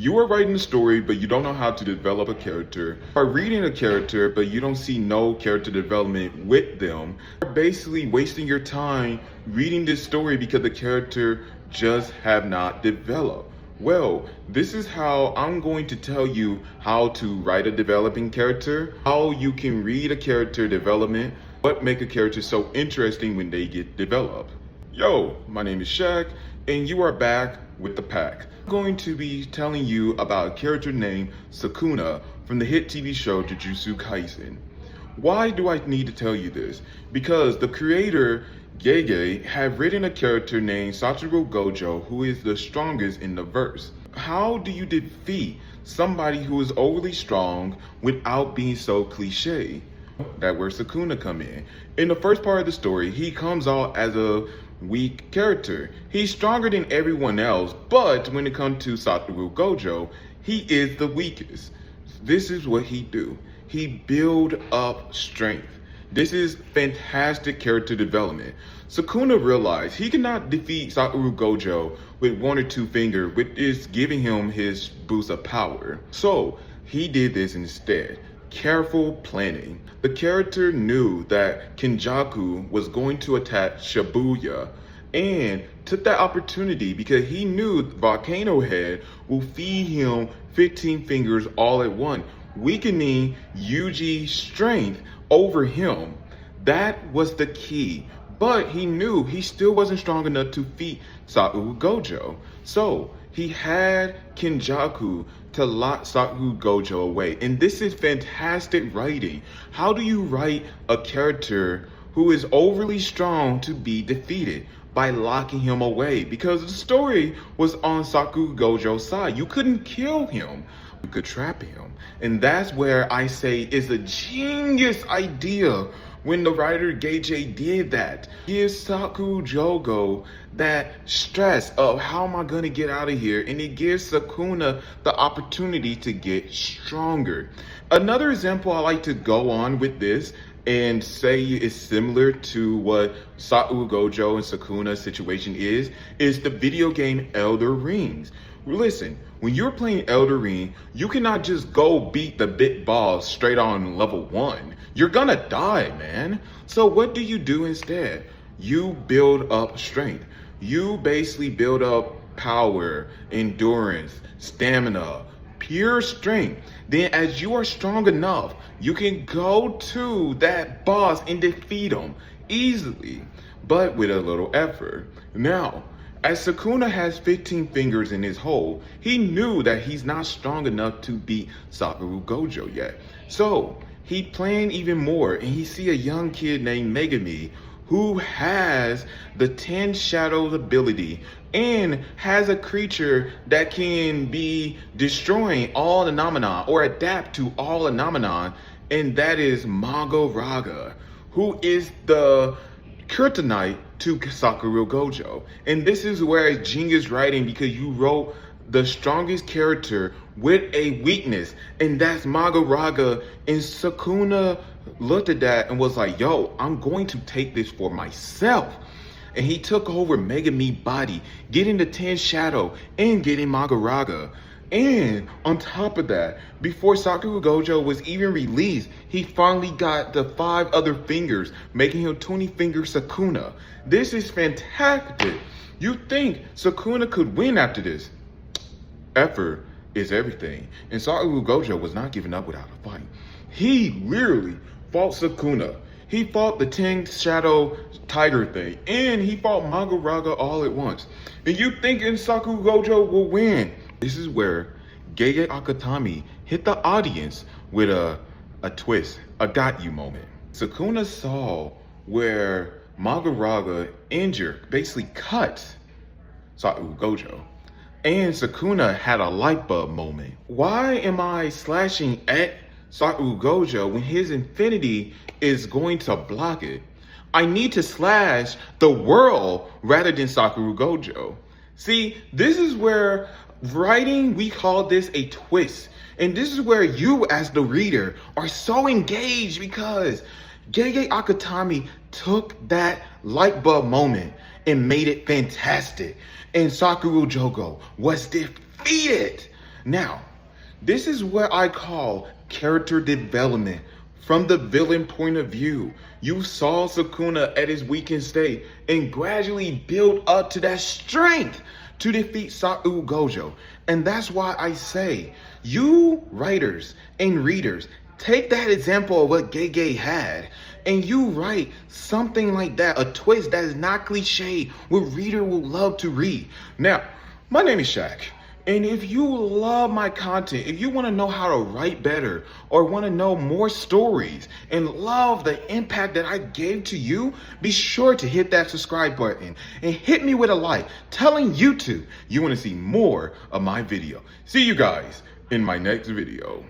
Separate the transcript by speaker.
Speaker 1: You are writing a story, but you don't know how to develop a character. You are reading a character, but you don't see no character development with them. You're basically wasting your time reading this story because the character just have not developed. Well, this is how I'm going to tell you how to write a developing character, how you can read a character development, what make a character so interesting when they get developed. Yo, my name is Shaq, and you are back with the pack. I'm going to be telling you about a character named Sukuna from the hit TV show Jujutsu Kaisen. Why do I need to tell you this? Because the creator, Gege, had written a character named Satoru Gojo who is the strongest in the verse. How do you defeat somebody who is overly strong without being so cliche? That's where Sukuna come in. In the first part of the story, he comes out as a weak character. He's stronger than everyone else, but when it comes to Satoru Gojo, he is the weakest. This is what he do. He build up strength. This is fantastic character development. Sukuna realized he cannot defeat Satoru Gojo with one or two fingers, which is giving him his boost of power. So he did this instead. Careful planning. The character knew that Kenjaku was going to attack Shibuya and took that opportunity because he knew Volcano Head will feed him 15 fingers all at once, weakening Yuji's strength over him. That was the key. But he knew he still wasn't strong enough to defeat Satoru Gojo. So he had Kenjaku to lock Satoru Gojo away. And this is fantastic writing. How do you write a character who is overly strong to be defeated? By locking him away. Because the story was on Satoru Gojo's side. You couldn't kill him. You could trap him. And that's where I say is a genius idea when the writer Gege did that. Gives Satoru Gojo that stress of how am I gonna get out of here, and it gives Sukuna the opportunity to get stronger. Another example I like to go on with this and say is similar to what Satoru Gojo and Sukuna's situation is the video game Elden Rings. Listen, when you're playing Elden Ring, you cannot just go beat the big boss straight on level 1. You're gonna die, man. So what do you do instead? You build up strength. You basically build up power, endurance, stamina, pure strength. Then as you are strong enough, you can go to that boss and defeat him easily, but with a little effort. Now, as Sukuna has 15 fingers in his hole, he knew that he's not strong enough to beat Satoru Gojo yet. So he planned even more, and he see a young kid named Megami who has the 10 Shadows ability and has a creature that can be destroying all phenomena or adapt to all phenomena, and that is Magaraga, who is the kryptonite to Satoru Gojo. And this is where it's genius writing, because you wrote the strongest character with a weakness, and that's Magaraga. And Sukuna looked at that and was like, yo, I'm going to take this for myself. And he took over Megami body, getting the 10 Shadow and getting Magaraga. And on top of that, before Satoru Gojo was even released, he finally got the 5 other fingers, making him 20 finger Sukuna. This is fantastic. You think Sukuna could win after this? Effort is everything. And Satoru Gojo was not giving up without a fight. He literally fought Sukuna. He fought the 10 Shadow Tiger thing, and he fought Magaraga all at once. And you thinking Satoru Gojo will win? This is where Gege Akutami hit the audience with a twist, a got you moment. Sukuna saw where Magaraga injured, basically cut Satoru Gojo. And Sukuna had a light bulb moment. Why am I slashing at Satoru Gojo when his infinity is going to block it? I need to slash the world rather than Satoru Gojo. See, this is where writing, we call this a twist. And this is where you as the reader are so engaged, because Gege Akutami took that light bulb moment and made it fantastic. And Satoru Gojo was defeated. Now, this is what I call character development from the villain point of view. You saw Sukuna at his weakened state and gradually build up to that strength to defeat Sa'u Gojo. And that's why I say, you writers and readers, take that example of what Gege had and you write something like that, a twist that is not cliche, what reader will love to read. Now, my name is Shaq. And if you love my content, if you want to know how to write better or want to know more stories and love the impact that I gave to you, be sure to hit that subscribe button and hit me with a like telling YouTube you want to see more of my video. See you guys in my next video.